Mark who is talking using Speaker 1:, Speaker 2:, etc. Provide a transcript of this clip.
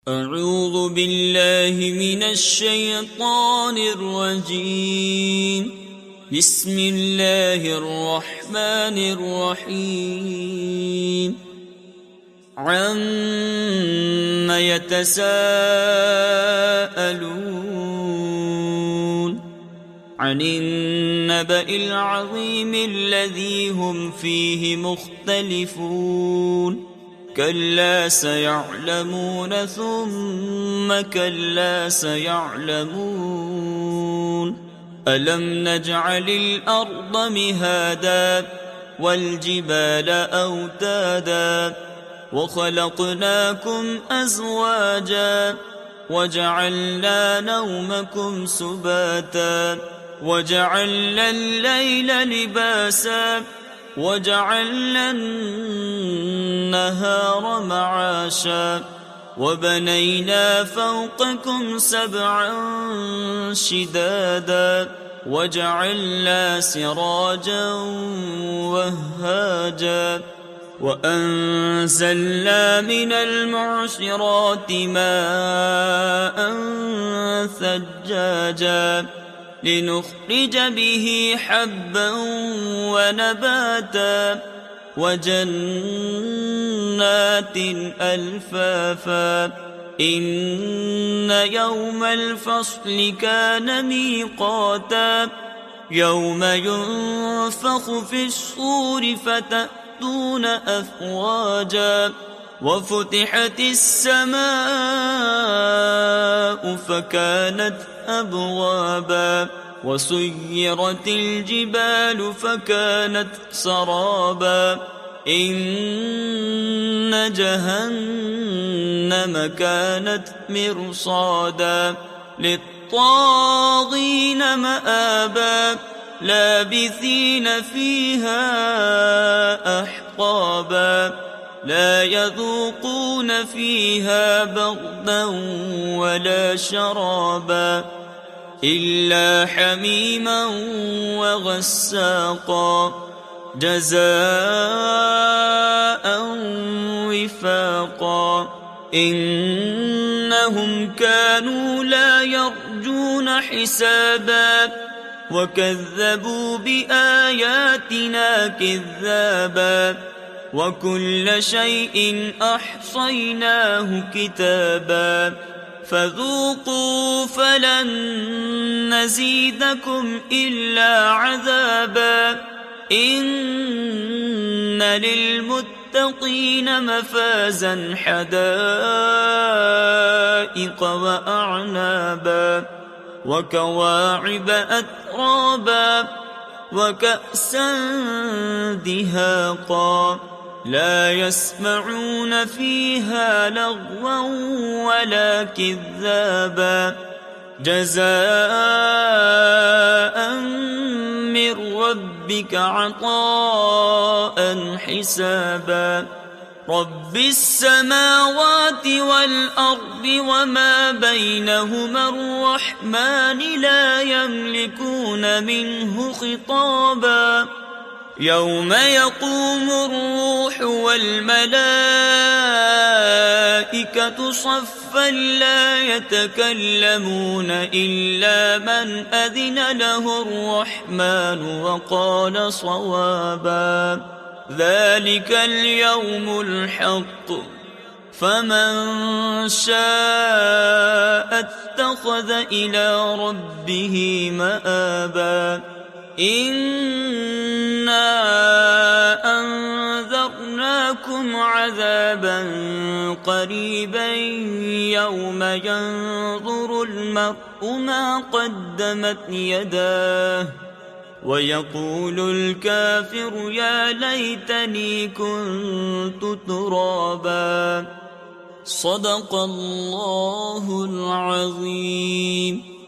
Speaker 1: اعوذ باللہ من الشیطان الرجیم بسم اللہ الرحمن الرحیم عَمَّ يَتَسَاءَلُونَ عن النبأ العظيم الذي هم فيه مختلفون كلا سيعلمون ثم كلا سيعلمون ألم نجعل الأرض مهادا والجبال أوتادا وخلقناكم أزواجا وجعلنا نومكم سباتا وجعلنا الليل لباسا وجعلنا النهار معاشا وبنينا فوقكم سبعا شدادا وجعلنا سراجا وهاجا وأنزلنا من المعصرات ماء ثجاجا لنخرج به حبا ونباتا وجنات ألفافا إن يوم الفصل كان ميقاتا يوم ينفخ في الصور فتأتون أفواجا وفتحت السماء فكانت أبوابا وسيرت الجبال فكانت سرابا إن جهنم كانت مرصادا للطاغين مآبا لابثين فيها أحقابا لا يذوقون فيها بردا ولا شرابا إلا حميما وغساقا جزاء وفاقا إنهم كانوا لا يرجون حسابا وكذبوا بآياتنا كذابا وكل شيء أحصيناه كتابا فذوقوا فلن نزيدكم إلا عذابا إن للمتقين مفازا حدائق وأعنابا وكواعب أترابا وكأسا دهاقا لا يسمعون فيها لغوا ولا كذابا جزاء من ربك عطاء حسابا رب السماوات والأرض وما بينهما الرحمن لا يملكون منه خطابا يوم يقوم الروح والملائكة صفا لا يتكلمون إلا من أذن له الرحمن وقال صوابا ذلك اليوم الحق فمن شاء اتخذ إلى ربه مآبا إنا أنذرناكم عذابا قريبا يوم ينظر المرء ما قدمت يداه ويقول الكافر يا ليتني كنت ترابا صدق الله العظيم